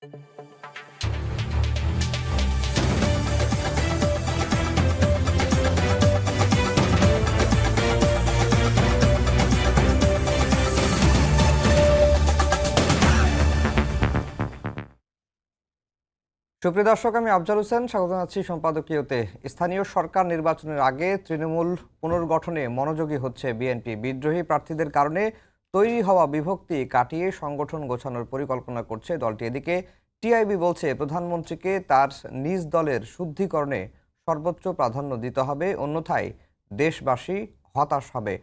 সুপ্রিয় দর্শক, আমি আফজাল হোসেন, স্বাগত জানাচ্ছি সম্পাদকীয়তে। স্থানীয় সরকার নির্বাচনের আগে তৃণমূল পুনর্গঠনে মনোযোগী হচ্ছে বিএনপি। বিদ্রোহী প্রার্থীদের কারণে তৈরি হওয়া বিভক্তি কাটিয়ে সংগঠন গোছানোর পরিকল্পনা করছে দলটি। এদিকে টিআইবি বলছে প্রধানমন্ত্রীকে তার নিজ দলের শুদ্ধিকরণে সর্বোচ্চ প্রাধান্য দিতে হবে, অন্যথায় দেশবাসী হতাশ হবে।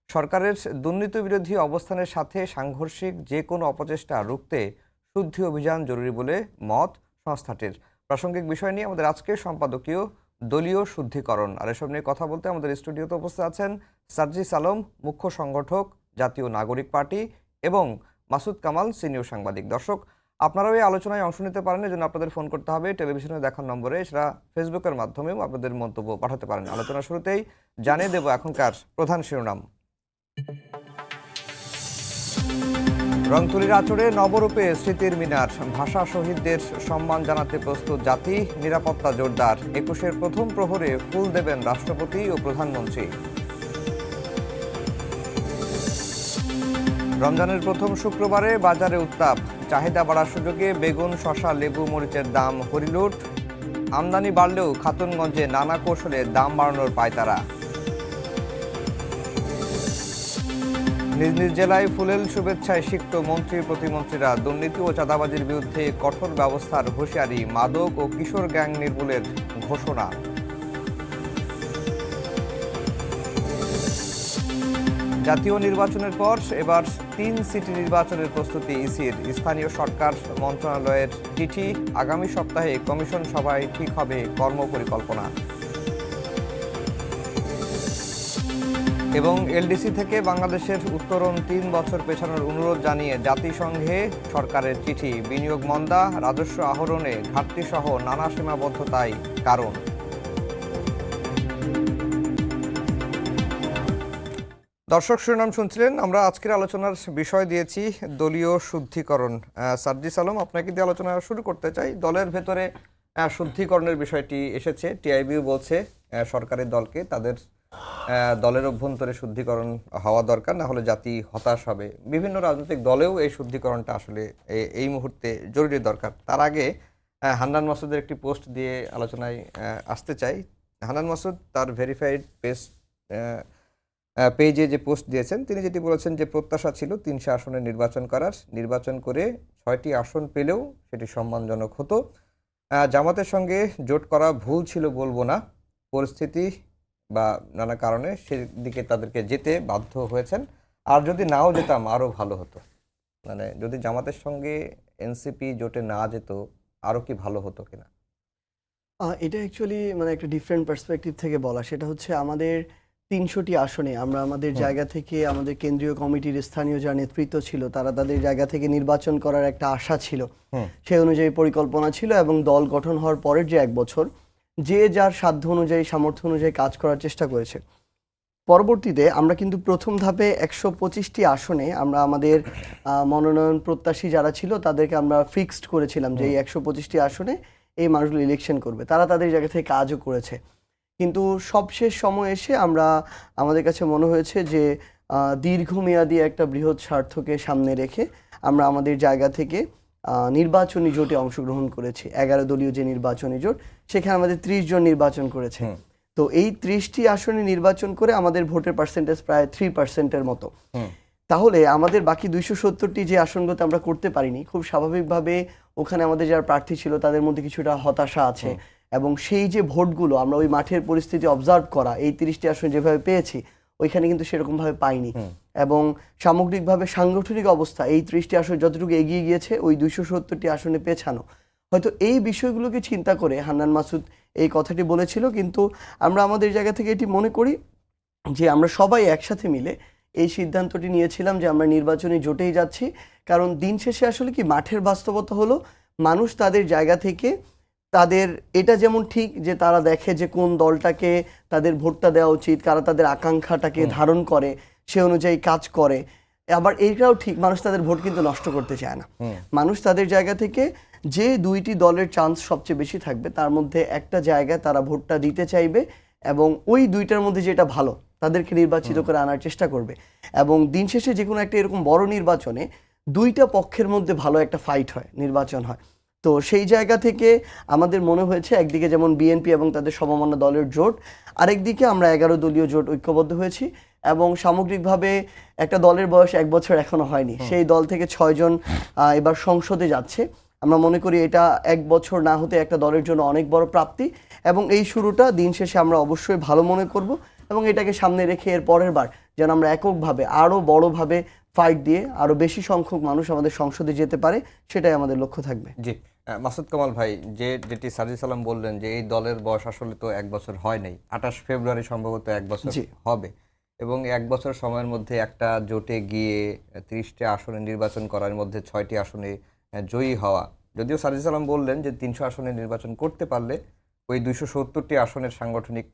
সরকারের দুর্নীতি বিরোধী অবস্থানের সাথে সাংঘর্ষিক যে কোনো অপচেষ্টা রুখতে শুদ্ধি অভিযান জরুরি বলে মত সংস্থাটির। প্রাসঙ্গিক বিষয় নিয়ে আমাদের আজকের সম্পাদকীয় দলীয় শুদ্ধিকরণ। আর এসব নিয়ে কথা বলতে আমাদের স্টুডিওতে উপস্থিত আছেন সার্জিস আলম, মুখ্য সংগঠক, জাতীয় নাগরিক পার্টি, এবং মাসুদ কামাল, সিনিয়র সাংবাদিক। দর্শক, আপনারাও এই আলোচনায় অংশ নিতে পারেন, এজন্য আপনাদের ফোন করতে হবে টেলিভিশনে দেখার নম্বরে, এছাড়া ফেসবুকের মাধ্যমেও আপনাদের মন্তব্য পাঠাতে পারেন। আলোচনা শুরুতেই জানিয়ে দেব এখনকার প্রধান শিরোনাম। রংতুলির আচরে নবরূপে স্মৃতির মিনার, ভাষা শহীদদের সম্মান জানাতে প্রস্তুত জাতি, নিরাপত্তা জোরদার। ২১-এর প্রথম প্রহরে ফুল দেবেন রাষ্ট্রপতি ও প্রধানমন্ত্রী। রমজানের প্রথম শুক্রবারে বাজারে উত্তাপ, চাহিদা বাড়ার সুযোগে বেগুন, শসা, লেবু, মরিচের দাম হরিলুট। আমদানি বাড়লেও খাতুনগঞ্জে নানা কৌশলে দাম বাড়ানোর পায়তারা। নিজ নিজ জেলায় ফুলেল শুভেচ্ছায় সিক্ত মন্ত্রী প্রতিমন্ত্রীরা। দুর্নীতি ও চাঁদাবাজির বিরুদ্ধে কঠোর ব্যবস্থার হুঁশিয়ারি, মাদক ও কিশোর গ্যাং নির্মূলের ঘোষণা। জাতীয় নির্বাচনের পর এবার ৩ সিটি নির্বাচনের প্রস্তুতি ইসির। স্থানীয় সরকার মন্ত্রণালয়ের চিঠি, আগামী সপ্তাহে কমিশন সভায় ঠিক হবে কর্মপরিকল্পনা। এবং এলডিসি থেকে বাংলাদেশের উত্তরণ ৩ বছর পেছানোর অনুরোধ জানিয়ে জাতিসংঘে সরকারের চিঠি। বিনিয়োগ মন্দা, রাজস্ব আহরণে ঘাটতি সহ নানা সীমাবদ্ধতাই কারণ। দর্শক, শিরোনাম শুনছিলেন। আমরা আজকের আলোচনার বিষয় দিয়েছি দলীয় শুদ্ধিকরণ। সার্জিস আলম, আপনাকে দিয়ে আলোচনা শুরু করতে চাই। দলের ভেতরে শুদ্ধিকরণের বিষয়টি এসেছে। টিআইবিও বলছে সরকারের দলকে তাদের দলের অভ্যন্তরে শুদ্ধিকরণ হওয়া দরকার, না হলে জাতি হতাশ হবে। বিভিন্ন রাজনৈতিক দলেও এই শুদ্ধিকরণটা আসলে এই মুহূর্তে জরুরি দরকার। তার আগে হান্নান মাসুদের একটি পোস্ট দিয়ে আলোচনায় আসতে চাই। হান্নান মাসুদ তার ভেরিফাইড পেজে যে পোস্ট দিয়েছেন, তিনি যেটি বলেছেন যে প্রত্যাশা ছিল ৩০০ আসনে নির্বাচন করার, নির্বাচন করে 6টি আসন পেলেও সেটি সম্মানজনক হতো। জামাতের সঙ্গে জোট করা ভুল ছিল বলবো না, পরিস্থিতি বা নানা কারণে সেদিকে তাদেরকে যেতে বাধ্য হয়েছেন। আর যদি নাও যেতাম আরও ভালো হতো। মানে যদি জামাতের সঙ্গে এনসিপি জোটে না যেত আরও কি ভালো হতো কিনা? এটা অ্যাকচুয়ালি মানে একটা ডিফারেন্ট পার্সপেক্টিভ থেকে বলা। সেটা হচ্ছে আমাদের ৩০০টি আসনে আমরা আমাদের জায়গা থেকে, আমাদের কেন্দ্রীয় কমিটির স্থানীয় যারা নেতৃত্ব ছিল তারা তাদের জায়গা থেকে নির্বাচন করার একটা আশা ছিল, সেই অনুযায়ী পরিকল্পনা ছিল। এবং দল গঠন হওয়ার পরের যে ১ বছর যে যার সাধ্য অনুযায়ী, সামর্থ্য অনুযায়ী কাজ করার চেষ্টা করেছে। পরবর্তীতে আমরা কিন্তু প্রথম ধাপে ১২৫টি আসনে আমরা আমাদের মনোনয়ন প্রত্যাশী যারা ছিল তাদেরকে আমরা ফিক্সড করেছিলাম যে এই ১২৫টি আসনে এই মানুষগুলো ইলেকশন করবে। তারা তাদের জায়গা থেকে কাজও করেছে। কিন্তু সবশেষ সময় এসে আমাদের কাছে মনে হয়েছে যে দীর্ঘমেয়াদী একটা বৃহৎ স্বার্থকে সামনে রেখে আমরা আমাদের জায়গা থেকে নির্বাচনী জোটে অংশগ্রহণ করেছি। ১১ দলীয় যে নির্বাচনী জোট, সেখানে আমাদের ৩০ জন নির্বাচন করেছে। তো এই ৩০টি আসনে নির্বাচন করে আমাদের ভোটের পার্সেন্টেজ প্রায় 3%-এর মতো। তাহলে আমাদের বাকি ২৭০টি যে আসনগুলোতে আমরা করতে পারিনি, খুব স্বাভাবিকভাবে ওখানে আমাদের যারা প্রার্থী ছিল তাদের মধ্যে কিছুটা হতাশা আছে। এবং সেই যে ভোটগুলো আমরা ওই মাঠের পরিস্থিতি অবজার্ভ করা, এই ৩০টি আসন যেভাবে পেয়েছি ওইখানে কিন্তু সেরকমভাবে পাইনি। এবং সামগ্রিকভাবে সাংগঠনিক অবস্থা এই ৩০টি আসন যতটুকু এগিয়ে গিয়েছে ওই ২৭০টি আসনে পেছানো। হয়তো এই বিষয়গুলোকে চিন্তা করে হান্নান মাসুদ এই কথাটি বলেছিল। কিন্তু আমরা আমাদের জায়গা থেকে এটি মনে করি যে আমরা সবাই একসাথে মিলে এই সিদ্ধান্তটি নিয়েছিলাম যে আমরা নির্বাচনী জোটেই যাচ্ছি। কারণ দিন শেষে আসলে কি মাঠের বাস্তবতা হলো, মানুষ তাদের জায়গা থেকে তাদের এটা যেমন ঠিক যে তারা দেখে যে কোন দলটাকে তাদের ভোটটা দেওয়া উচিত, কারা তাদের আকাঙ্ক্ষাটাকে ধারণ করে সে অনুযায়ী কাজ করে। আবার এইটাও ঠিক, মানুষ তাদের ভোট কিন্তু নষ্ট করতে চায় না। মানুষ তাদের জায়গা থেকে যে দুইটি দলের চান্স সবচেয়ে বেশি থাকবে তার মধ্যে একটা জায়গায় তারা ভোটটা দিতে চাইবে এবং ওই দুইটার মধ্যে যেটা ভালো তাদেরকে নির্বাচিত করে আনার চেষ্টা করবে। এবং দিন শেষে যে কোনো একটা এরকম বড় নির্বাচনে দুইটা পক্ষের মধ্যে ভালো একটা ফাইট হয়, নির্বাচন হয়। তো সেই জায়গা থেকে আমাদের মনে হয়েছে একদিকে যেমন বিএনপি এবং তাদের সমমনা দলের জোট, আরেকদিকে আমরা 11 দলীয় জোট ঐক্যবদ্ধ হয়েছি এবং সামগ্রিকভাবে একটা দলের বয়স 1 বছর এখনো হয়নি, সেই দল থেকে 6 জন এবার সংসদে যাচ্ছে। আমরা মনে করি এটা 1 বছর না হতে একটা দলের জন্য অনেক বড় প্রাপ্তি এবং এই শুরুটা দিন শেষে আমরা অবশ্যই ভালো মনে করব এবং এটাকে সামনে রেখে এর পরের বার যেন আমরা এককভাবে আরও বড়ভাবে ফাইট দিয়ে আরও বেশি সংখ্যক মানুষ আমাদের সংসদে যেতে পারে, সেটাই আমাদের লক্ষ্য থাকবে। জি, মাসুদ কামাল ভাই, যেটি সাজিদ সালাম বললেন যে এই দলের বয়স আসলে তো 1 বছর হয় নাই, 28 ফেব্রুয়ারি সম্ভবত 1 বছর হবে এবং 1 বছর সময়ের মধ্যে একটা জোটে গিয়ে 30টি আসনে নির্বাচন করার মধ্যে 6টি আসনে জয়ী হওয়া। যদিও সাজিদ সালাম বললেন যে 300 আসনে নির্বাচন করতে পারলে ওই 270টি আসনের সাংগঠনিক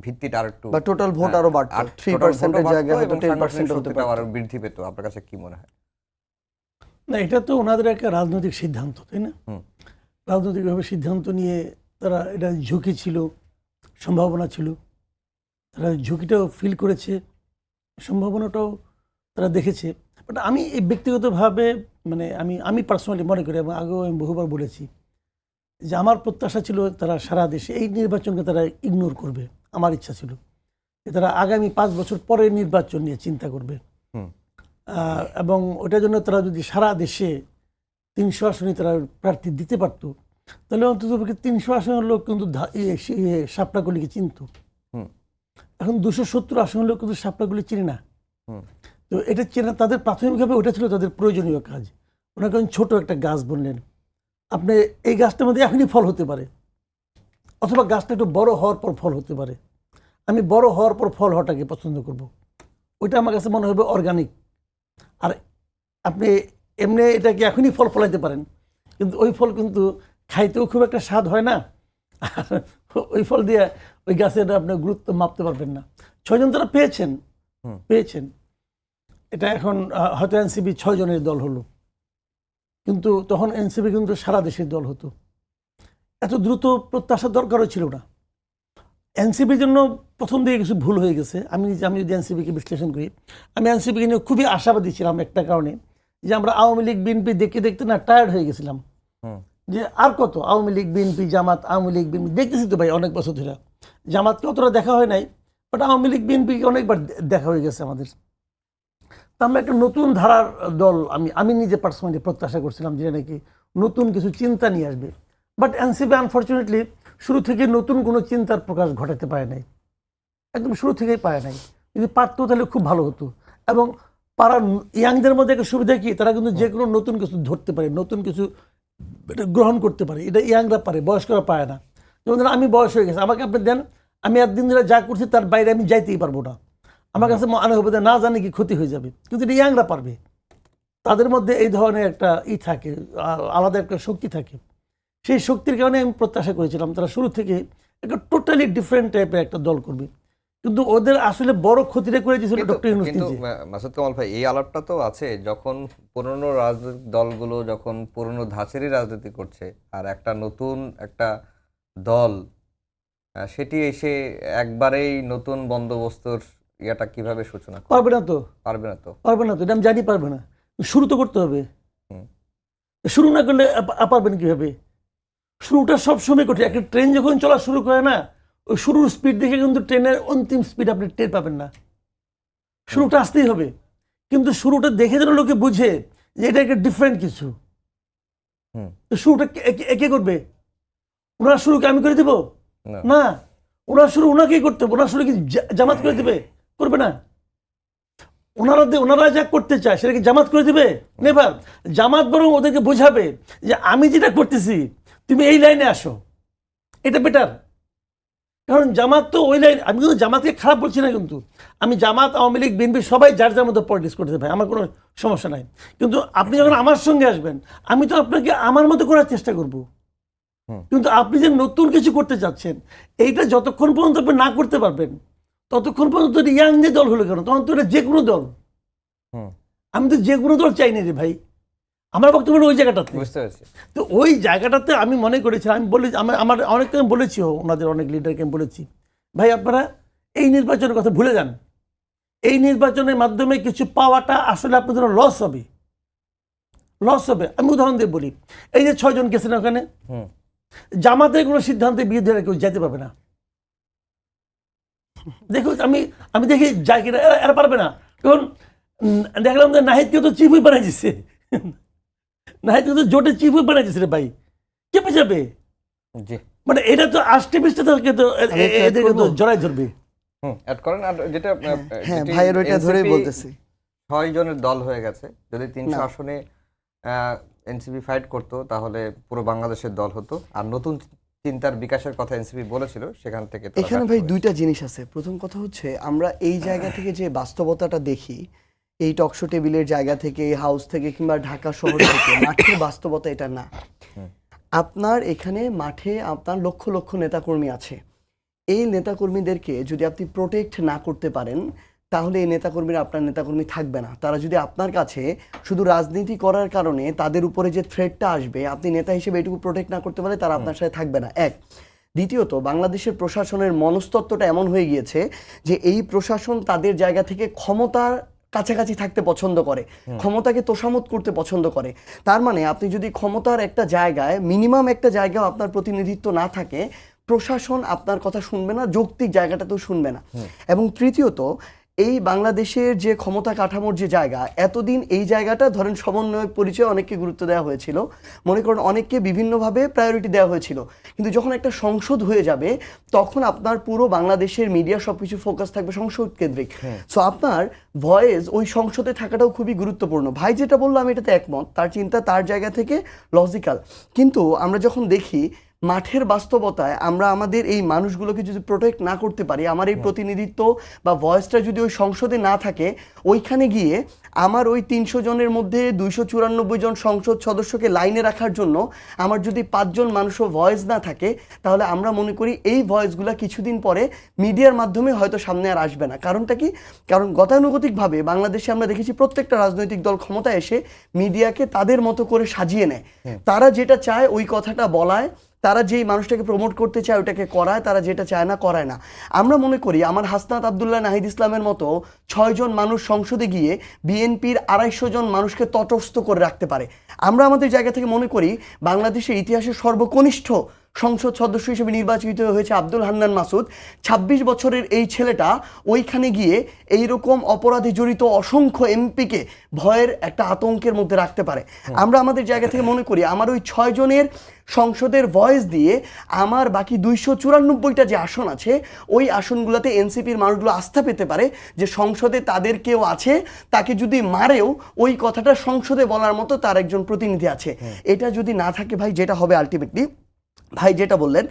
ভিত্তিটা আরেকটু বা টোটাল ভোট আরো বাড়তো, 3% এর জায়গায় হয়তো 10% হতে পারতো, আরো বৃদ্ধি পেত। আপনার কাছে কি মনে হয়? না, এটা তো ওনাদের একটা রাজনৈতিক সিদ্ধান্ত, তাই না? রাজনৈতিকভাবে সিদ্ধান্ত নিয়ে তারা, এটা ঝুঁকি ছিল, সম্ভাবনা ছিল, তারা ঝুঁকিটাও ফিল করেছে, সম্ভাবনাটাও তারা দেখেছে। বাট আমি এই ব্যক্তিগতভাবে মানে আমি পার্সোনালি মনে করি এবং আগেও আমি বহুবার বলেছি যে আমার প্রত্যাশা ছিল তারা সারা দেশে এই নির্বাচনকে তারা ইগনোর করবে। আমার ইচ্ছা ছিল যে তারা আগামী 5 বছর পরে নির্বাচন নিয়ে চিন্তা করবে এবং ওটার জন্য তারা যদি সারা দেশে 300 আসনে তারা প্রার্থী দিতে পারতো তাহলে অন্তত 300 আসনের লোক কিন্তু শাপলাকলিকে চিনত। এখন 270 আসনের লোক কিন্তু শাপলাকলি চিনি না। তো এটা চেনা তাদের প্রাথমিকভাবে ওটা ছিল তাদের প্রয়োজনীয় কাজ। ওনাকে ছোট একটা গাছ বললেন, আপনি এই গাছটার মধ্যে এখনই ফল হতে পারে অথবা গাছটা একটু বড় হওয়ার পর ফল হতে পারে। আমি বড় হওয়ার পর ফল হওয়াটাকে পছন্দ করব, ওইটা আমার কাছে মনে হবে অর্গানিক। আর আপনি এমনি এটাকে এখনই ফল ফলাইতে পারেন কিন্তু ওই ফল কিন্তু খাইতেও খুব একটা স্বাদ হয় না, আর ওই ফল দিয়ে ওই গাছের আপনি গুরুত্ব মাপতে পারবেন না। 6 জন তারা পেয়েছেন। এটা এখন হয়তো এনসিপি 6 জনের দল হলো, কিন্তু তখন এনসিপি কিন্তু সারা দেশের দল হতো। এত দ্রুত প্রত্যাশার দরকারও ছিল না। এনসিপির জন্য প্রথম দিকে কিছু ভুল হয়ে গেছে। আমি যদি এনসিপিকে বিশ্লেষণ করি, আমি এনসিপিকে নিয়ে খুবই আশাবাদী ছিলাম একটা কারণে, যে আমরা আওয়ামী লীগ বিএনপি দেখতে দেখতে না টায়ার্ড হয়ে গেছিলাম। যে আর কত আওয়ামী লীগ বিএনপি জামাত, আওয়ামী লীগ বিএনপি দেখতেছি তো ভাই অনেক বছর ধরে। জামাতকে অতটা দেখা হয় নাই, বাট আওয়ামী লীগ বিএনপি অনেকবার দেখা হয়ে গেছে আমাদের। তো আমরা একটা নতুন ধারার দল, আমি নিজে পার্সোনালি প্রত্যাশা করছিলাম যে নাকি নতুন কিছু চিন্তা নিয়ে আসবে। বাট এনসিপি আনফর্চুনেটলি শুরু থেকে নতুন কোনো চিন্তার প্রকাশ ঘটাতে পারে নাই, একদম শুরু থেকেই পারে নাই। যদি পারতো তাহলে খুব ভালো হতো। এবং পাড়ার ইয়াংদের মধ্যে একটা সুবিধা কি, তারা কিন্তু যে কোনো নতুন কিছু ধরতে পারে, নতুন কিছু গ্রহণ করতে পারে। এটা ইয়াংরা পারে, বয়স্করা পারে না। যেমন ধরেন আমি বয়স হয়ে গেছে, আমাকে আপনি দেন, আমি একদিন ধরে যা করছি তার বাইরে আমি যাইতেই পারবো না। আমার কাছে মনে হবে না জানি কি ক্ষতি হয়ে যাবে, কিন্তু এটা ইয়াংরা পারবে। তাদের মধ্যে এই ধরনের একটা থাকে, আলাদা একটা শক্তি থাকে। সেই শক্তির কারণে আমি প্রত্যাশা করেছিলাম তারা শুরু থেকে একটা টোটালি ডিফারেন্ট টাইপের একটা দল করবে, কিন্তু ওদের আসলে বড় ক্ষতিটা করে দিয়েছিল ডক্টর ইউনূস নিজে। কিন্তু মাসুদ কামাল ভাই, এই আলাপটা তো আছে যখন পুরনো রাজনৈতিক দলগুলো যখন পুরনো ধাঁচেরই রাজনীতি করছে আর একটা নতুন একটা দল সেটি এসে একবারেই নতুন বন্দোবস্তর ইয়াটা কিভাবে সূচনা করবে? পারবে না তো, এটা আমি জানি পারবে না। শুরু তো করতে হবে, শুরু না করলে পারবেন কিভাবে? শুরুটা সবসময় কঠিন। একটা ট্রেন যখন চলা শুরু করে না, ওই শুরুর স্পিড দেখে কিন্তু ট্রেনের অন্তিম স্পিড আপনি টের পাবেন না। শুরুটা আসতেই হবে, কিন্তু শুরুটা দেখে যেন লোকে বুঝে যে এটা একটা ডিফারেন্ট কিছু। শুরুটা কে করবে? ওনার শুরুকে আমি করে দেব না, ওনার শুরু ওনাকেই করতে হবে। ওনার শুরু কি জামাত করে দেবে? করবে না। ওনারা যা করতে চায় সেটা কি জামাত করে দেবে? নেভার। জামাত বরং ওদেরকে বোঝাবে যে আমি যেটা করতেছি তুমি এই লাইনে আসো, এটা বেটার। কারণ জামাত তো ওই লাইন, আমি কিন্তু জামাতকে খারাপ বলছি না, কিন্তু আমি জামাত, আওয়ামী লীগ, বিএনপি সবাই যার যার মতো পলিটিক্স করতে ভাই, আমার কোনো সমস্যা নাই। কিন্তু আপনি যখন আমার সঙ্গে আসবেন, আমি তো আপনাকে আমার মতো করার চেষ্টা করব। কিন্তু আপনি যে নতুন কিছু করতে চাচ্ছেন, এইটা যতক্ষণ পর্যন্ত আপনি না করতে পারবেন ততক্ষণ পর্যন্ত ইয়াং যে দল হলো কেন, তখন তো এটা যে কোনো দল। আমি তো যে কোনো দল চাই না রে ভাই। আমার বক্তব্য হলো ওই জায়গাটাতে। বুঝতে পেরেছি। তো ওই জায়গাটাতে আমি মনে করেছি, আমি বলি আমার অনেককে আমি বলেছি, ওনাদের অনেক লিডারকে আমি বলেছি, ভাই আপনারা এই নির্বাচনের কথা ভুলে যান। এই নির্বাচনের মাধ্যমে কিছু পাওয়াটা আসলে আপনাদের লস হবে, লস হবে। আমি উদাহরণ দিয়ে বলি, এই যে 6 জন গেছেন ওখানে, জামাতের কোনো সিদ্ধান্তের বিরুদ্ধে কেউ যেতে পারবে না। দেখুন আমি দেখি যাই কিনা, এরা পারবে না। কারণ দেখলাম যে নাহিদকে তো চিফ হুইপ বানাই দিচ্ছে, নাহিদকে তো জোটের চিফ হুইপ বানাই দিচ্ছে রে ভাই, চেপে যাবে। জি, মানে এটা তো আষ্টে পৃষ্ঠে থাকে, তো এদেরকে তো জড়াই ধরবে। অ্যাড করেন। আর যেটা হ্যাঁ ভাইয়ের ওইটা ধরেই বলতেছি, 6 জনের দল হয়ে গেছে, যদি 300 আসনে এনসিপি ফাইট করতো তাহলে পুরো বাংলাদেশের দল হতো। আর নতুন চিন্তার বিকাশের কথা এনসিপি বলেছিল, সেখান থেকে এখানে ভাই দুইটা জিনিস আছে। প্রথম কথা হচ্ছে, আমরা এই জায়গা থেকে যে বাস্তবতাটা দেখি, এই টকশো টেবিলের জায়গা থেকে, এই হাউস থেকে, কিংবা ঢাকা শহর থেকে, মাঠের বাস্তবতা এটা না। আপনার এখানে মাঠে আপনার লক্ষ লক্ষ নেতাকর্মী আছে। এই নেতাকর্মীদেরকে যদি আপনি প্রোটেক্ট না করতে পারেন, তাহলে এই নেতাকর্মীরা আপনার নেতাকর্মী থাকবে না। তারা যদি আপনার কাছে শুধু রাজনীতি করার কারণে তাদের উপরে যে থ্রেটটা আসবে, আপনি নেতা হিসেবে এটুকু প্রোটেক্ট না করতে পারলে তারা আপনার সাথে থাকবে না, এক। দ্বিতীয়ত, বাংলাদেশের প্রশাসনের মনস্তত্ত্বটা এমন হয়ে গিয়েছে যে এই প্রশাসন তাদের জায়গা থেকে ক্ষমতার কাছাকাছি থাকতে পছন্দ করে, ক্ষমতাকে তোষামত করতে পছন্দ করে। তার মানে আপনি যদি ক্ষমতার একটা জায়গায়, মিনিমাম একটা জায়গায় আপনার প্রতিনিধিত্ব না থাকে, প্রশাসন আপনার কথা শুনবে না, যৌক্তিক জায়গাটাতেও শুনবে না। এবং তৃতীয়ত, এই বাংলাদেশের যে ক্ষমতা কাঠামোর যে জায়গা, এতদিন এই জায়গাটা ধরেন সমন্বয়ক পরিচয় অনেককে গুরুত্ব দেওয়া হয়েছিল, মনে করেন অনেককে বিভিন্নভাবে প্রায়োরিটি দেওয়া হয়েছিল। কিন্তু যখন একটা সংসদ হয়ে যাবে, তখন আপনার পুরো বাংলাদেশের মিডিয়া সবকিছু ফোকাস থাকবে সংসদ কেন্দ্রিক। সো আপনার ভয়েস ওই সংসদে থাকাটাও খুবই গুরুত্বপূর্ণ। ভাই যেটা বললো আমি এটাতে একমত, তার চিন্তা তার জায়গা থেকে লজিক্যাল। কিন্তু আমরা যখন দেখি মাঠের বাস্তবতায়, আমরা আমাদের এই মানুষগুলোকে যদি প্রোটেক্ট না করতে পারি, আমার এই প্রতিনিধিত্ব বা ভয়েসটা যদি ওই সংসদে না থাকে, ওইখানে গিয়ে আমার ওই 300 জনের মধ্যে 294 জন সংসদ সদস্যকে লাইনে রাখার জন্য আমার যদি 5 জন মানুষও ভয়েস না থাকে, তাহলে আমরা মনে করি এই ভয়েসগুলো কিছুদিন পরে মিডিয়ার মাধ্যমে হয়তো সামনে আর আসবে না। কারণটা কি? কারণ গতানুগতিকভাবে বাংলাদেশে আমরা দেখেছি প্রত্যেকটা রাজনৈতিক দল ক্ষমতায় এসে মিডিয়াকে তাদের মতো করে সাজিয়ে নেয়। তারা যেটা চায় ওই কথাটা বলায়, তারা যেই মানুষটাকে প্রমোট করতে চায় ওটাকে করায়, তারা যেটা চায় না করায় না। আমরা মনে করি আমার হাসনাত আবদুল্লাহ, নাহিদ ইসলামের মতো 6 জন মানুষ সংসদে গিয়ে বিএনপির 250 জন মানুষকে তটস্থ করে রাখতে পারে। আমরা আমাদের জায়গা থেকে মনে করি বাংলাদেশের ইতিহাসের সর্বকনিষ্ঠ সংসদ সদস্য হিসেবে নির্বাচিত হয়েছে আব্দুল হান্নান মাসুদ। 26 বছরের এই ছেলেটা ওইখানে গিয়ে এইরকম অপরাধে জড়িত অসংখ্য এমপিকে ভয়ের একটা আতঙ্কের মধ্যে রাখতে পারে। আমরা আমাদের জায়গা থেকে মনে করি আমার ওই 6 জনের সংসদের ভয়েস দিয়ে আমার বাকি 294টা যে আসন আছে, ওই আসনগুলোতে এনসিপির মানুষগুলো আস্থা পেতে পারে যে সংসদে তাদের কেউ আছে, তাকে যদি মারেও ওই কথাটা সংসদে বলার মতো তার একজন প্রতিনিধি আছে। এটা যদি না থাকে ভাই, যেটা হবে আলটিমেটলি, ভাই যেটা বললেন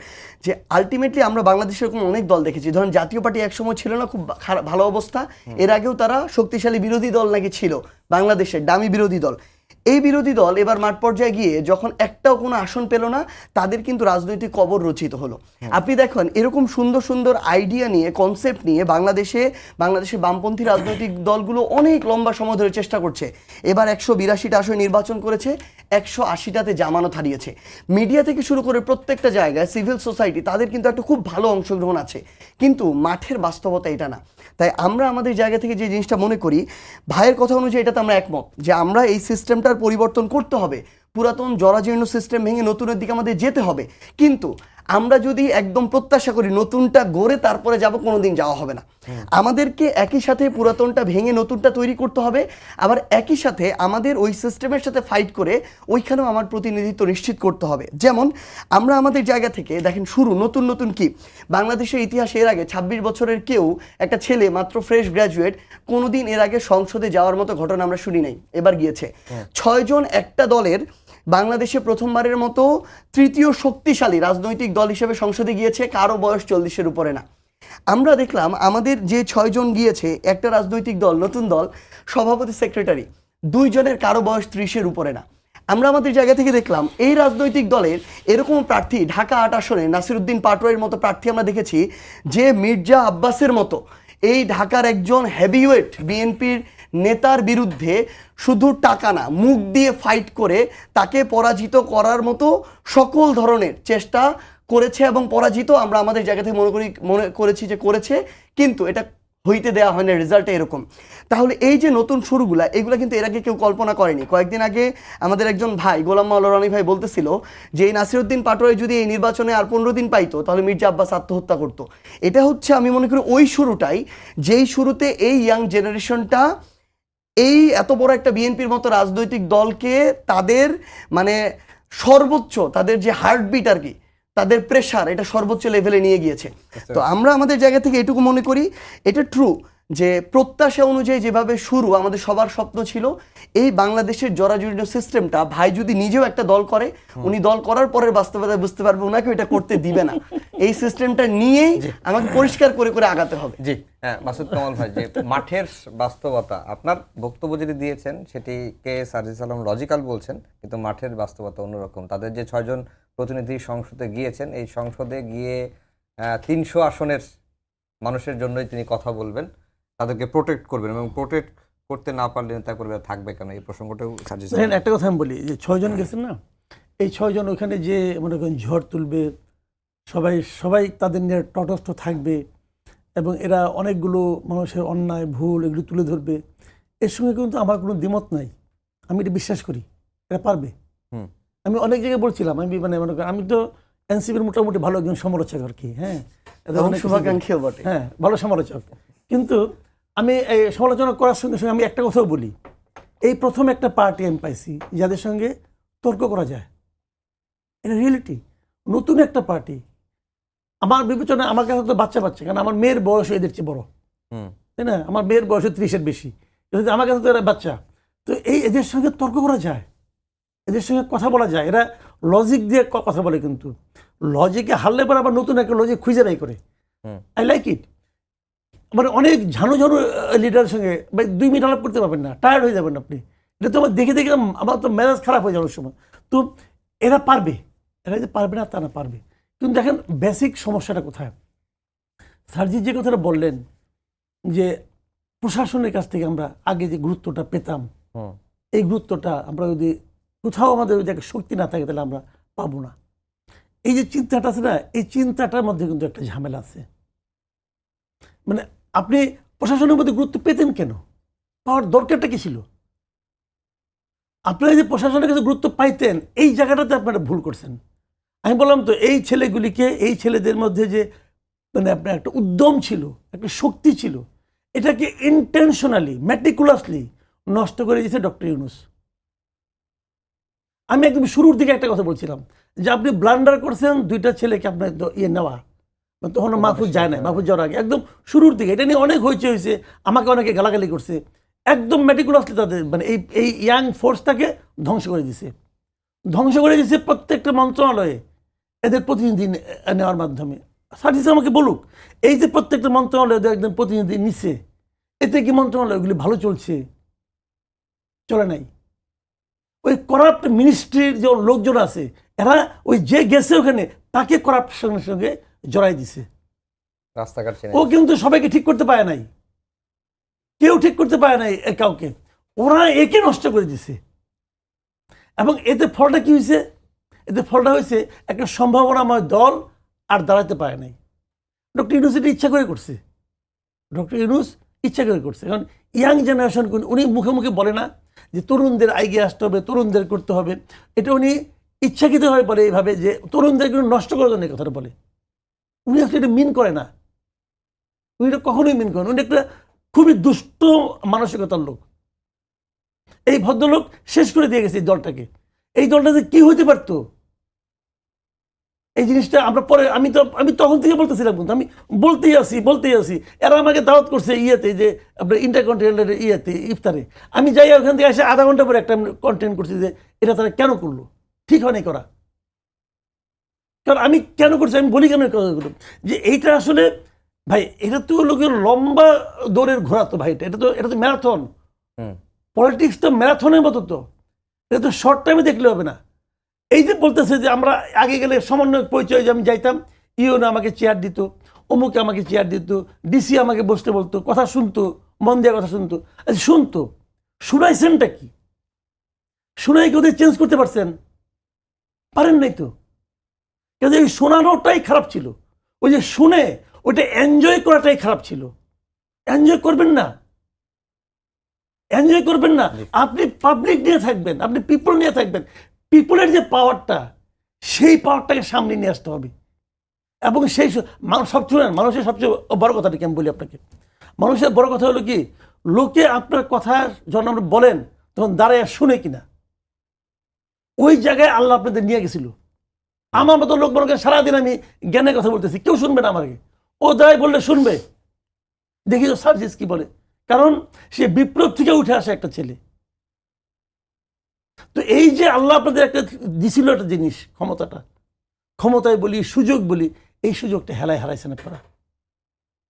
যে আলটিমেটলি আমরা বাংলাদেশের এরকম অনেক দল দেখেছি। ধরেন জাতীয় পার্টি একসময় ছিল না খুব ভালো অবস্থা, এর আগেও তারা শক্তিশালী বিরোধী দল নাকি ছিল, বাংলাদেশের দামি বিরোধী দল। এই বিরোধী দল এবার মাঠ পর্যায়ে গিয়ে যখন একটাও কোনো আসন পেল না, তাদের কিন্তু রাজনৈতিক কবর রচিত হলো। আপনি দেখেন এরকম সুন্দর সুন্দর আইডিয়া নিয়ে, কনসেপ্ট নিয়ে বাংলাদেশে বামপন্থী রাজনৈতিক দলগুলো অনেক লম্বা সময় ধরে চেষ্টা করছে। এবার 182টা আসনে নির্বাচন করেছে, 180টাতে জামানত হারিয়েছে। মিডিয়া থেকে শুরু করে প্রত্যেকটা জায়গায় সিভিল সোসাইটি, তাদের কিন্তু একটা খুব ভালো অংশগ্রহণ আছে, কিন্তু মাঠের বাস্তবতা এটা না। তাই আমরা আমাদের জায়গা থেকে যে জিনিসটা মনে করি, ভাইয়ের কথা অনুযায়ী এটাতে আমরা একমত যে আমরা এই সিস্টেমটার পরিবর্তন করতে হবে, পুরাতন জরাজীর্ণ সিস্টেম ভেঙে নতুনের দিকে আমাদের যেতে হবে। কিন্তু আমরা যদি একদম প্রত্যাশা করি নতুনটা গড়ে তারপরে যাব, কোনোদিন যাওয়া হবে না। আমাদেরকে একই সাথে পুরাতনটা ভেঙে নতুনটা তৈরি করতে হবে, আবার একই সাথে আমাদের ওই সিস্টেমের সাথে ফাইট করে ওইখানেও আমার প্রতিনিধিত্ব নিশ্চিত করতে হবে। যেমন আমরা আমাদের জায়গা থেকে দেখেন শুরু নতুন নতুন কি বাংলাদেশের ইতিহাসে এর আগে 26 বছরের কেউ, একটা ছেলে মাত্র ফ্রেশ গ্র্যাজুয়েট, কোনোদিন এর আগে সংসদে যাওয়ার মতো ঘটনা আমরা শুনি নাই, এবার গিয়েছে। 6 জন একটা দলের বাংলাদেশে প্রথমবারের মতো তৃতীয় শক্তিশালী রাজনৈতিক দল হিসেবে সংসদে গিয়েছে, কারো বয়স 40-এর উপরে না। আমরা দেখলাম আমাদের যে 6 জন গিয়েছে, একটা রাজনৈতিক দল, নতুন দল, সভাপতি সেক্রেটারি 2 জনের কারো বয়স 30-এর উপরে না। আমরা আমাদের জায়গা থেকে দেখলাম এই রাজনৈতিক দলের এরকম প্রার্থী ঢাকা 8 আসনে নাসিরউদ্দিন পাটোয়ারির মতো প্রার্থী আমরা দেখেছি, যে মির্জা আব্বাসের মতো এই ঢাকার একজন হেভিওয়েট বিএনপির নেতার বিরুদ্ধে শুধু টাকা না, মুখ দিয়ে ফাইট করে তাকে পরাজিত করার মতো সকল ধরনের চেষ্টা করেছে এবং পরাজিত আমরা আমাদের জায়গা থেকে মনে করেছি যে করেছে, কিন্তু এটা হইতে দেওয়া হয় না, রেজাল্টে এরকম। তাহলে এই যে নতুন শুরুগুলা, এগুলা কিন্তু এর আগে কেউ কল্পনা করেনি। কয়েকদিন আগে আমাদের একজন ভাই গোলাম মাওলা রানী ভাই বলতেছিল যে এই নাসিরউদ্দিন পাটোয়ারি যদি এই নির্বাচনে আর 15 দিন পাইতো তাহলে মির্জা আব্বাস আত্মহত্যা করতো। এটা হচ্ছে আমি মনে করি ওই শুরুটাই, যেই শুরুতে এই ইয়াং জেনারেশনটা এই এত বড় একটা বিএনপির মতো রাজনৈতিক দলকে তাদের মানে সর্বোচ্চ, তাদের যে হার্টবিট আর কি, তাদের প্রেশার, এটা সর্বোচ্চ লেভেলে নিয়ে গিয়েছে। তো আমরা আমাদের জায়গা থেকে এটুকু মনে করি এটা ট্রু যে প্রত্যাশা অনুযায়ী যেভাবে শুরু, আমাদের সবার স্বপ্ন ছিল এই বাংলাদেশের জরাজীর্ণ সিস্টেমটা, ভাই যদি নিজেও একটা দল করে, উনি দল করার পরের বাস্তবতা বুঝতে পারবে ওনাকে এটা করতে দিবে না। এই সিস্টেমটা নিয়েই আমাকে পরিষ্কার করে করে আগাতে হবে। জি হ্যাঁ, মাসুদ কামাল ভাই, যে মাঠের বাস্তবতা আপনার বক্তব্য যেটি দিয়েছেন সেটিকে সার্জিস আলম লজিক্যাল বলছেন, কিন্তু মাঠের বাস্তবতা অন্যরকম। তাদের যে 6 জন প্রতিনিধি সংসদে গিয়েছেন, এই সংসদে গিয়ে 300 আসনের মানুষের জন্যই তিনি কথা বলবেন, তাদেরকে প্রোটেক্ট করবেন, এবং প্রোটেক্ট করতে না পারলে নেতা কর্মীরা থাকবে কেন, এই প্রসঙ্গটাও সার্জিস আলম। একটা কথা আমি বলি যে 6 জন গেছেন না, এই 6 জন ওখানে যে মনে করেন ঝড় তুলবে, সবাই তাদের নিয়ে তটস্থ থাকবে, এবং এরা অনেকগুলো মানুষের অন্যায় ভুল এগুলো তুলে ধরবে, এর সঙ্গে কিন্তু আমার কোনো দ্বিমত নাই। আমি এটা বিশ্বাস করি এরা পারবে। আমি অনেক জায়গায় বলছিলাম, আমি মানে মনে করেন আমি তো এনসিপির মোটামুটি ভালো একজন সমালোচক আর কি, হ্যাঁ, শুভাকাঙ্ক্ষীও বটে, হ্যাঁ, ভালো সমালোচক। কিন্তু আমি এই সমালোচনা করার সঙ্গে সঙ্গে আমি একটা কথাও বলি, এই প্রথম একটা পার্টি আমি পাইছি যাদের সঙ্গে তর্ক করা যায়। এটা রিয়েলিটি, নতুন একটা পার্টি। আমার বিবেচনা, আমার কাছে তো বাচ্চা, কারণ আমার মেয়ের বয়স এদের চেয়ে বড়, তাই না? আমার মেয়ের বয়স 30-এর বেশি, আমার কাছে তো এরা বাচ্চা। তো এদের সঙ্গে তর্ক করা যায়, এদের সঙ্গে কথা বলা যায়, এরা লজিক দিয়ে কথা বলে, কিন্তু লজিকে হারলে পরে আবার নতুন একটা লজিক খুঁজে বাই করে। I like it. মানে অনেক ঝানু লিডারের সঙ্গে 2 মিনিট আলাপ করতে পারবেন না, টায়ার্ড হয়ে যাবেন আপনি। এটা তো আমার দেখে আমার তো মেজাজ খারাপ হয়ে যাওয়ার সময়। তো এরা পারবে, এরা যে পারবে না তা না, পারবে। কিন্তু দেখেন বেসিক সমস্যাটা কোথায়। সার্জিস যে কথাটা বললেন যে প্রশাসনের কাছ থেকে আমরা আগে যে গুরুত্বটা পেতাম, এই গুরুত্বটা আমরা যদি কোথাও আমাদের যদি একটা শক্তি না থাকে তাহলে আমরা পাবো না। এই যে চিন্তাটা আছে না, এই চিন্তাটার মধ্যে কিন্তু একটা ঝামেলা আছে। মানে আপনি প্রশাসনের মধ্যে গুরুত্ব পেতেন কেন? পাওয়ার দরকারটা কি ছিল? আপনারা যে প্রশাসনের কাছে গুরুত্ব পাইতেন, এই জায়গাটাতে আপনারা ভুল করছেন। আমি বললাম তো, এই ছেলেগুলিকে, এই ছেলেদের মধ্যে যে মানে আপনার একটা উদ্যম ছিল, একটা শক্তি ছিল, এটাকে ইন্টেনশনালি ম্যাটিকুলাসলি নষ্ট করে দিয়েছে ডক্টর ইউনূস। আমি একদম শুরুর দিকে একটা কথা বলছিলাম যে আপনি ব্লান্ডার করছেন 2টা ছেলেকে আপনার নেওয়া, তখন মাহফুজ যায় না, মাহফুজ যাওয়ার আগে একদম শুরুর দিকে এটা নিয়ে অনেক হয়েছে, আমাকে অনেকে গালাগালি করছে। একদম ম্যাটিকুলাসলি তাদের মানে এই ইয়াং ফোর্সটাকে ধ্বংস করে দিছে প্রত্যেকটা মন্ত্রণালয়ে এদের প্রতিনিধি নেওয়ার মাধ্যমে। সার্জিস আমাকে বলুক, এই যে প্রত্যেকটা মন্ত্রণালয়ে একদম প্রতিনিধি নিচ্ছে, এতে কি মন্ত্রণালয়গুলি ভালো চলছে? চলে নাই। ওই করাপ্ট মিনিস্ট্রির যে লোকজন আছে, এরা ওই যে গেছে ওখানে তাকে করাপশনের সঙ্গে জড়াই দিছে। রাস্তাঘাট ও কিন্তু সবাইকে ঠিক করতে পারে নাই, কেউ ঠিক করতে পারে নাই কাউকে, ওরা একে নষ্ট করে দিছে। এবং এতে ফলটা কি হয়েছে? এতে ফলটা হয়েছে একটা সম্ভাবনাময় দল আর দাঁড়াতে পারে নাই। ডক্টর ইউনূস এটা ইচ্ছা করে করছে, কারণ ইয়াং জেনারেশন উনি মুখে মুখে বলে না যে তরুণদের এগিয়ে আসতে হবে, তরুণদের করতে হবে, এটা উনি ইচ্ছাকৃতভাবে বলে এইভাবে যে তরুণদের নষ্ট করার জন্য কথাটা বলে। উনি আসলে এটা মিন করে না, উনি এটা কখনোই মিন করেন। উনি একটা খুবই দুষ্ট মানসিকতার লোক। এই ভদ্রলোক শেষ করে দিয়ে গেছে এই দলটাকে। এই দলটাতে কি হইতে পারতো, এই জিনিসটা আমরা পরে, আমি তখন থেকে বলতেছিলাম, কিন্তু আমি বলতেই আসি। এরা আমাকে দাওয়াত করছে ইয়েতে, যে আপনার ইন্টারকন্টিনেন্টাল ইয়েতে, ইফতারে। আমি যাই, ওখান থেকে এসে আধা ঘন্টা পরে একটা কন্টেন্ট করছি যে এটা তারা কেন করলো, ঠিক হয়নি করা। কারণ আমি কেন করছি, আমি বলি কেন কথাগুলো, যে এইটা আসলে ভাই, এটা তো লোকের লম্বা দৌড়ের ঘোরা তো ভাই, এটা তো ম্যারাথন। পলিটিক্স তো ম্যারাথনের মতো, তো এটা তো শর্ট টাইমে দেখলে হবে না। এই যে বলতেছে যে আমরা আগে গেলে সমন্বয়ক পরিচয়, যে আমি যাইতাম, ইউনো আমাকে চেয়ার দিত, অমুকে আমাকে চেয়ার দিত, ডিসি আমাকে বসতে বলতো, কথা শুনতো, মন দিয়ে কথা শুনতো। আচ্ছা শুনতো, শুনাইছেনটা কি? শুনাই কি ওদের চেঞ্জ করতে পারছেন? পারেন নাই তো। কিন্তু এই শোনানোটাই খারাপ ছিল। ওই যে শুনে ওইটা এনজয় করাটাই খারাপ ছিল। এনজয় করবেন না, এনজয় করবেন না। আপনি পাবলিক নিয়ে থাকবেন, আপনি পিপল নিয়ে থাকবেন। পিপলের যে পাওয়ারটা, সেই পাওয়ারটাকে সামনে নিয়ে আসতে হবে। এবং সেই সবচেয়ে মানুষের সবচেয়ে বড় কথাটা কি আমি বলি আপনাকে, মানুষের বড় কথা হলো কি, লোকে আপনার কথা যখন আপনি বলেন তখন দাঁড়ায় শুনে কিনা। ওই জায়গায় আল্লাহ আপনাদের নিয়ে গেছিল। আমার মতো লোক মনে করেন সারাদিন আমি জ্ঞানের কথা বলতেছি, কেউ শুনবে না আমাকে, ও দাঁড়ায় বললে শুনবে। দেখি তো সার্জিস কি বলে, কারণ সে বিপ্লব থেকে উঠে আসে একটা ছেলে। তো এই যে আল্লাহ আপনাদের একটা দিছিল একটা জিনিস, ক্ষমতায় বলি, সুযোগ বলি, এই সুযোগটা হেলায় হারাইছেন আপনারা।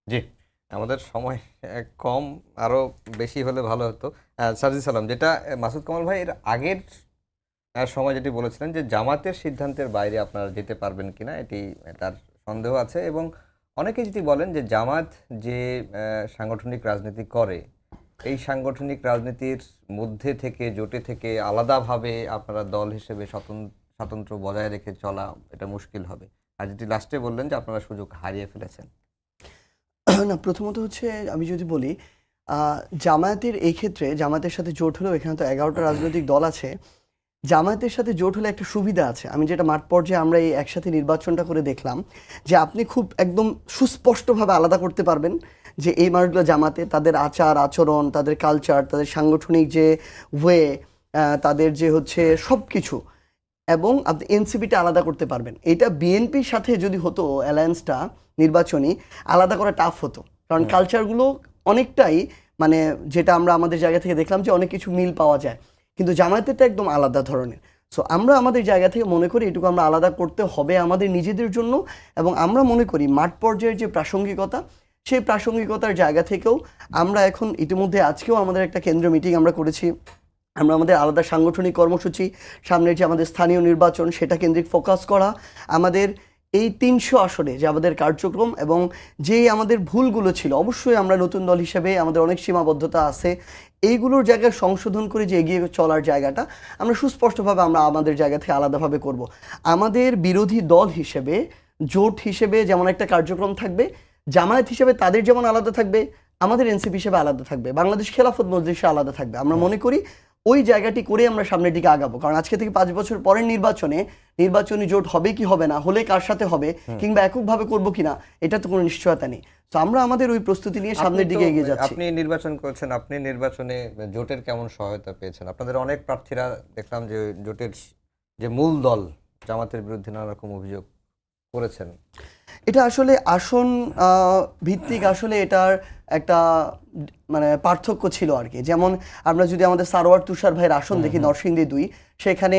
জি, আমাদের সময় কম, আরো বেশি হলে ভালো হতো। সার্জিস আলম, যেটা মাসুদ কামাল ভাই এর আগের সময় যেটি বলেছিলেন যে জামাতের সিদ্ধান্তের বাইরে আপনারা যেতে পারবেন কিনা, এটি তার সন্দেহ আছে। এবং অনেকে যেটি বলেন যে জামাত যে সাংগঠনিক রাজনীতি করে, এই সাংগঠনিক রাজনীতির মধ্যে থেকে, জোটে থেকে আলাদাভাবে আপনারা দল হিসেবে স্বতন্ত্র বজায় রেখে চলা এটা মুশকিল হবে। আর যেটি লাস্টে বললেন যে আপনারা সুযোগ হারিয়ে ফেলেছেন। না, প্রথমত হচ্ছে আমি যদি বলি জামায়াতের এই ক্ষেত্রে জামায়াতের সাথে জোট হলেও এখানে তো 11টা রাজনৈতিক দল আছে। জামায়াতের সাথে জোট হলে একটা সুবিধা আছে, আমি যেটা মাঠ পর্যায়ে আমরা এই একসাথে নির্বাচনটা করে দেখলাম, যে আপনি খুব একদম সুস্পষ্টভাবে আলাদা করতে পারবেন যে এই মানুষগুলো জামাতে, তাদের আচার আচরণ, তাদের কালচার, তাদের সাংগঠনিক যে ওয়ে, তাদের যে হচ্ছে সব কিছু, এবং আপনি এনসিপিটা আলাদা করতে পারবেন। এটা বিএনপির সাথে যদি হতো অ্যালায়েন্সটা নির্বাচনী, আলাদা করা টাফ হতো, কারণ কালচারগুলো অনেকটাই মানে যেটা আমরা আমাদের জায়গা থেকে দেখলাম যে অনেক কিছু মিল পাওয়া যায়, কিন্তু জামায়াতেরটা একদম আলাদা ধরনের। সো আমরা আমাদের জায়গা থেকে মনে করি এটুকু আমরা আলাদা করতে হবে আমাদের নিজেদের জন্য, এবং আমরা মনে করি মাঠ পর্যায়ের যে প্রাসঙ্গিকতা, সেই প্রাসঙ্গিকতার জায়গা থেকেও আমরা এখন ইতিমধ্যে আজকেও আমাদের একটা কেন্দ্রীয় মিটিং আমরা করেছি। আমরা আমাদের আলাদা সাংগঠনিক কর্মসূচি, সামনের যে আমাদের স্থানীয় নির্বাচন সেটা কেন্দ্রিক ফোকাস করা, আমাদের এই 300 আসনে যে আমাদের কার্যক্রম এবং যেই আমাদের ভুলগুলো ছিল, অবশ্যই আমরা নতুন দল হিসেবে আমাদের অনেক সীমাবদ্ধতা আছে, এইগুলোর জায়গায় সংশোধন করে যে এগিয়ে চলার জায়গাটা আমরা সুস্পষ্টভাবে আমরা আমাদের জায়গা থেকে আলাদাভাবে করব। আমাদের বিরোধী দল হিসেবে, জোট হিসেবে যেমন একটা কার্যক্রম থাকবে, জামায়াত হিসেবে তাদের যেমন আলাদা থাকবে, আমাদের এনসিপি হিসেবে আলাদা থাকবে, বাংলাদেশ খেলাফত মজলিসে আলাদা থাকবে। আমরা মনে করি ওই জায়গাটি করে আমরা সামনের দিকে আগাবো, কারণ আজকে থেকে 5 বছর পরের নির্বাচনী জোট হবে কি হবে না, হলে কার সাথে হবে, কিংবা এককভাবে করবো কিনা, এটা তো কোনো নিশ্চয়তা নেই। তো আমরা আমাদের ওই প্রস্তুতি নিয়ে সামনের দিকে এগিয়ে যাচ্ছি। আপনি নির্বাচন করেছেন, আপনি নির্বাচনে জোটের কেমন সহায়তা পেয়েছেন? আপনাদের অনেক প্রার্থীরা দেখলাম যে জোটের যে মূল দল জামাতের বিরুদ্ধে নানা রকম অভিযোগ করেছেন। এটা আসলে আসন ভিত্তিক, আসলে এটার একটা মানে পার্থক্য ছিল আর কি। যেমন আমরা যদি আমাদের সারোয়ার তুষার ভাইয়ের আসন দেখি, নরসিংদী 2, সেখানে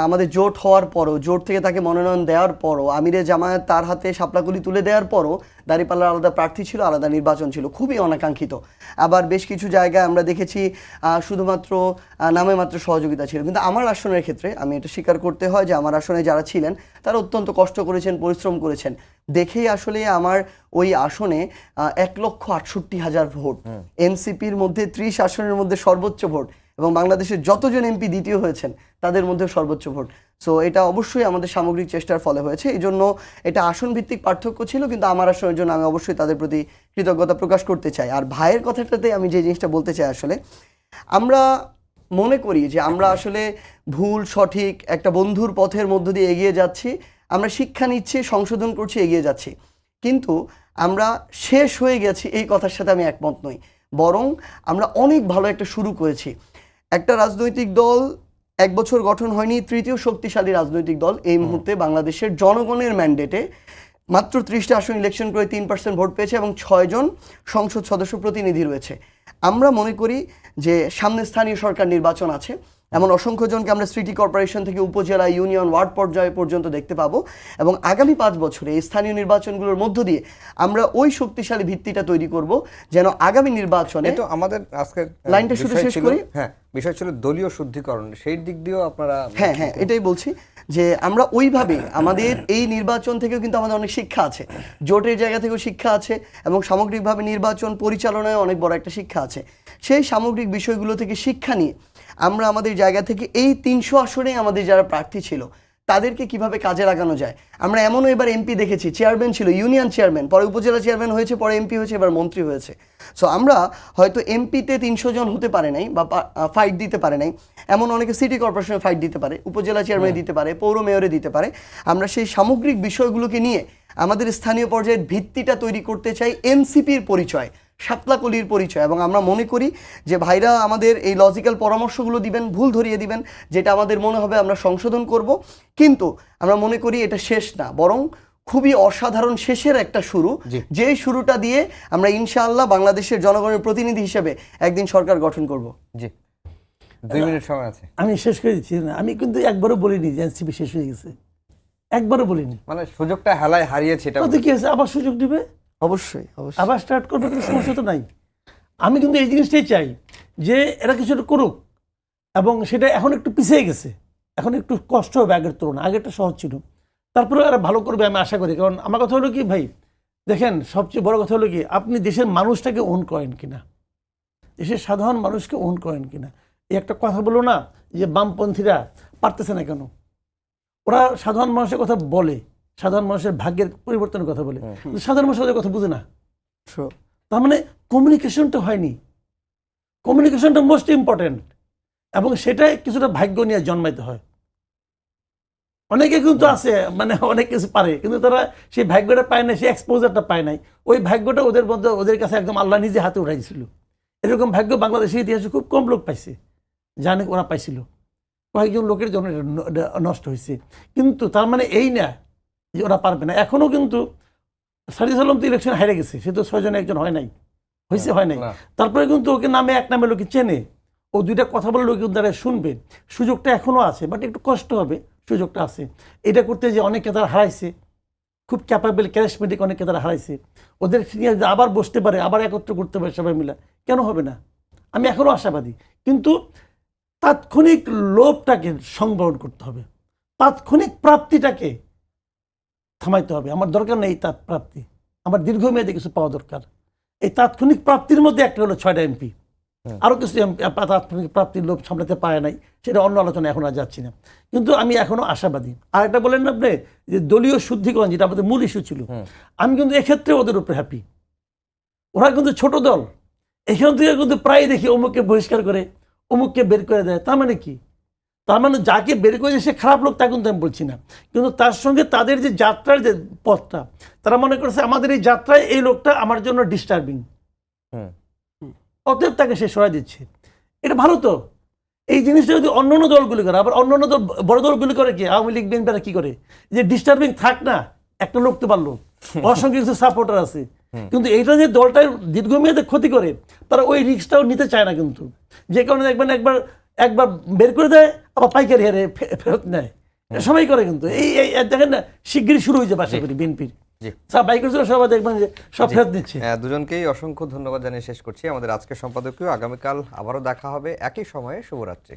আমাদের জোট হওয়ার পরও, জোট থেকে তাকে মনোনয়ন দেওয়ার পরও, আমিরে জামায়াত তার হাতে শাপলাগুলি তুলে দেওয়ার পরও দাঁড়িপাল্লার আলাদা প্রার্থী ছিল, আলাদা নির্বাচন ছিল, খুবই অনাকাঙ্ক্ষিত। আবার বেশ কিছু জায়গায় আমরা দেখেছি শুধুমাত্র নামে মাত্র সহযোগিতা ছিল। কিন্তু আমার আসনের ক্ষেত্রে আমি এটা স্বীকার করতে হয় যে আমার আসনে যারা ছিলেন তারা অত্যন্ত কষ্ট করেছেন, পরিশ্রম করেছেন, দেখেই আসলে আমার ওই আসনে 1,68,000 ভোট, এনসিপির মধ্যে 30 আসনের মধ্যে সর্বোচ্চ ভোট, এবং বাংলাদেশের যতজন এমপি দ্বিতীয় হয়েছেন তাদের মধ্যে সর্বোচ্চ ভোট। সো এটা অবশ্যই আমাদের সামগ্রিক চেষ্টার ফলে হয়েছে। এই জন্য এটা আসন ভিত্তিক পার্থক্য ছিল, কিন্তু আমার আসনের জন্য আমি অবশ্যই তাদের প্রতি কৃতজ্ঞতা প্রকাশ করতে চাই। আর ভাইয়ের কথাটাতে আমি যে জিনিসটা বলতে চাই, আসলে আমরা মনে করি যে আমরা আসলে ভুল সঠিক একটা বন্ধুর পথের মধ্য দিয়ে এগিয়ে যাচ্ছি, আমরা শিক্ষা নিচ্ছি, সংশোধন করছি, এগিয়ে যাচ্ছি, কিন্তু আমরা শেষ হয়ে গেছি এই কথার সাথে আমি একমত নই। বরং আমরা অনেক ভালো একটা শুরু করেছি। একটা রাজনৈতিক দল 1 বছর গঠন হয়নি, তৃতীয় শক্তিশালী রাজনৈতিক দল এই মুহূর্তে বাংলাদেশের জনগণের ম্যান্ডেটে মাত্র 30টা আসন ইলেকশন করে 3% ভোট পেয়েছে এবং 6 জন সংসদ সদস্য প্রতিনিধি রয়েছে। আমরা মনে করি যে সামনে স্থানীয় সরকার নির্বাচন আছে, এমন অসংখ্য জনকে আমরা সিটি কর্পোরেশন থেকে উপজেলা, ইউনিয়ন, ওয়ার্ড পর্যায়ে পর্যন্ত দেখতে পাবো, এবং আগামী 5 বছরে এই স্থানীয় নির্বাচনগুলোর মধ্য দিয়ে আমরা ওই শক্তিশালী ভিত্তিটা তৈরি করব যেন আগামী নির্বাচনে। তো আমাদের আজকের লাইনটা শুধু শেষ করি। হ্যাঁ, বিষয় ছিল দলীয় শুদ্ধিকরণ, সেই দিক দিয়েও আপনারা। হ্যাঁ, এটাই বলছি যে আমরা ওইভাবে আমাদের এই নির্বাচন থেকেও কিন্তু আমাদের অনেক শিক্ষা আছে, জোটের জায়গা থেকেও শিক্ষা আছে এবং সামগ্রিকভাবে নির্বাচন পরিচালনায় অনেক বড় একটা শিক্ষা আছে। সেই সামগ্রিক বিষয়গুলো থেকে শিক্ষা নিয়ে আমরা আমাদের জায়গা থেকে এই 300 আসনে আমাদের যারা প্রার্থী ছিল তাদেরকে কিভাবে কাজে লাগানো যায়। আমরা এমনও এবার এমপি দেখেছি, চেয়ারম্যান ছিল, ইউনিয়ন চেয়ারম্যান, পরে উপজেলা চেয়ারম্যান হয়েছে, পরে এমপি হয়েছে, এবার মন্ত্রী হয়েছে। সো আমরা হয়তো এমপিতে 300 জন হতে পারে নাই বা ফাইট দিতে পারে নাই, এমন অনেকে সিটি কর্পোরেশনে ফাইট দিতে পারে, উপজেলা চেয়ারম্যানে দিতে পারে, পৌর মেয়রে দিতে পারে। আমরা সেই সামগ্রিক বিষয়গুলোকে নিয়ে আমাদের স্থানীয় পর্যায়ের ভিত্তিটা তৈরি করতে চাই, এনসিপির পরিচয়, শাপলাকলির পরিচয়। এবং আমরা মনে করি যে ভাইরা আমাদের এই লজিক্যাল পরামর্শগুলো দিবেন, ভুল ধরিয়ে দিবেন, যেটা আমাদের মনে হবে আমরা সংশোধন করব। কিন্তু আমরা মনে করি এটা শেষ না, বরং খুবই অসাধারণ শেষের একটা শুরু, যেই শুরুটা দিয়ে আমরা ইনশাআল্লাহ বাংলাদেশের জনগণের প্রতিনিধি হিসেবে একদিন সরকার গঠন করব। জি, 2 মিনিট সময় আছে। আমি শেষ করে দিচ্ছি না, আমি কিন্তু একবারও বলিনি যে এনসিপি শেষ হয়ে গেছে, একবারও বলিনি। মানে সুযোগটা হেলায় হারিয়েছে, এটা তাতে কি আছে, আবার সুযোগ দিবে, অবশ্যই অবশ্যই আবার স্টার্ট করবে, কোনো সমস্যা তো নাই। আমি কিন্তু এই জিনিসটাই চাই যে এরা কিছু একটা করুক, এবং সেটা এখন একটু পিছিয়ে গেছে, এখন একটু কষ্ট হবে আগের তুলনায়, আগেরটা সহজ ছিল, তারপরে এরা ভালো করবে আমি আশা করি। কারণ আমার কথা হলো কি ভাই, দেখেন সবচেয়ে বড় কথা হলো কি, আপনি দেশের মানুষটাকে ওন করেন কিনা, দেশের সাধারণ মানুষকে ওন করেন কিনা। এই একটা কথা বলো না যে বামপন্থীরা পারতেছে না কেন, ওরা সাধারণ মানুষের কথা বলে, সাধারণ মানুষের ভাগ্যের পরিবর্তনের কথা বলে, কিন্তু সাধারণ মানুষ ওদের কথা বুঝে না। তার মানে কমিউনিকেশনটা হয়নি, কমিউনিকেশনটা মোস্ট ইম্পর্টেন্ট, এবং সেটাই কিছুটা ভাগ্য নিয়ে জন্মাইতে হয়। অনেকে কিন্তু আছে মানে অনেক কিছু পারে, কিন্তু তারা সেই ভাগ্যটা পায় না, সেই এক্সপোজারটা পায় নাই। ওই ভাগ্যটা ওদের মধ্যে, ওদের কাছে একদম আল্লাহ নিজে হাতে উঠাই দিয়েছিল। এরকম ভাগ্য বাংলাদেশের ইতিহাসে খুব কম লোক পাইছে, জানে ওরা পাইছিল, কয়েকজন লোকের জন্য এটা নষ্ট হয়েছে। কিন্তু তার মানে এই না যে ওরা পারবে না। এখনো কিন্তু সারিস আলম তো ইলেকশন হেরে গেছে, সে তো 6 জনে একজন হয় নাই, হয়েছে হয় নাই, তারপরে কিন্তু ওকে নামে এক নামে লোকে চেনে, ও 2টা কথা বলে লোকে দ্বারা শুনবে। সুযোগটা এখনো আছে, বাট একটু কষ্ট হবে, সুযোগটা আছে। এটা করতে যে অনেকে তারা হারাইছে, খুব ক্যাপাবল ক্যারিজমেটিক অনেকে তারা হারাইছে, ওদের নিয়ে আবার বসতে পারে, আবার একত্র করতে পারে সবাই মিলে, কেন হবে না? আমি এখনো আশাবাদী। কিন্তু তাৎক্ষণিক লোভটাকে সংবরণ করতে হবে, তাৎক্ষণিক প্রাপ্তিটাকে থামাইতে হবে। আমার দরকার নেই প্রাপ্তি, আমার দীর্ঘমেয়াদী কিছু পাওয়া দরকার। এই তাৎক্ষণিক প্রাপ্তির মধ্যে একটা হলো 6টা এমপি, আরও কিছু তাৎক্ষণিক প্রাপ্তির লোভ সামলাতে পারে নাই, সেটা অন্য আলোচনা এখন আর যাচ্ছি না। কিন্তু আমি এখনো আশাবাদী। আর একটা বলেন না আপনি যে দলীয় শুদ্ধিকরণ, যেটা আমাদের মূল ইস্যু ছিল, আমি কিন্তু এক্ষেত্রে ওদের উপরে হ্যাপি। ওরা কিন্তু ছোট দল, এখান থেকে কিন্তু প্রায় দেখি অমুককে বহিষ্কার করে, অমুককে বের করে দেয়। তার মানে কি? তার মানে যাকে বের করে সে খারাপ লোক, তা কিন্তু আমি বলছি না, কিন্তু তার সঙ্গে তাদের যে যাত্রার যে পথটা, তারা মনে করছে আমাদের এই যাত্রায় এই লোকটা আমার জন্য ডিস্টার্বিং, অতএব তাকে সে সরাই দিচ্ছে। এটা ভালো তো। এই জিনিসটা যদি অন্য অন্য দলগুলি করে, আবার অন্য অন্য দল, বড় দলগুলি করে কি, আওয়ামী লীগ বিএনপিরা কি করে, যে ডিস্টার্বিং থাক না, একটা লোক তো পারলো, ওর সঙ্গে কিছু সাপোর্টার আছে, কিন্তু এইটা যে দলটার দীর্ঘমেয়াদে ক্ষতি করে, তারা ওই রিস্কটাও নিতে চায় না। কিন্তু যে কারণে দেখবেন একবার বের করে দেয়, আবার পাইকারি হারে ফেরত নেয়, সবাই করে। কিন্তু এই দেখেন না, শিগগিরই শুরু হয়ে যাবে আশা করি বিএনপির সবাই দেখবেন যে সব ফেরত দিচ্ছে। দুজনকেই অসংখ্য ধন্যবাদ জানিয়ে শেষ করছি আমাদের আজকের সম্পাদকীয়। আগামীকাল আবারও দেখা হবে একই সময়ে। শুভরাত্রি।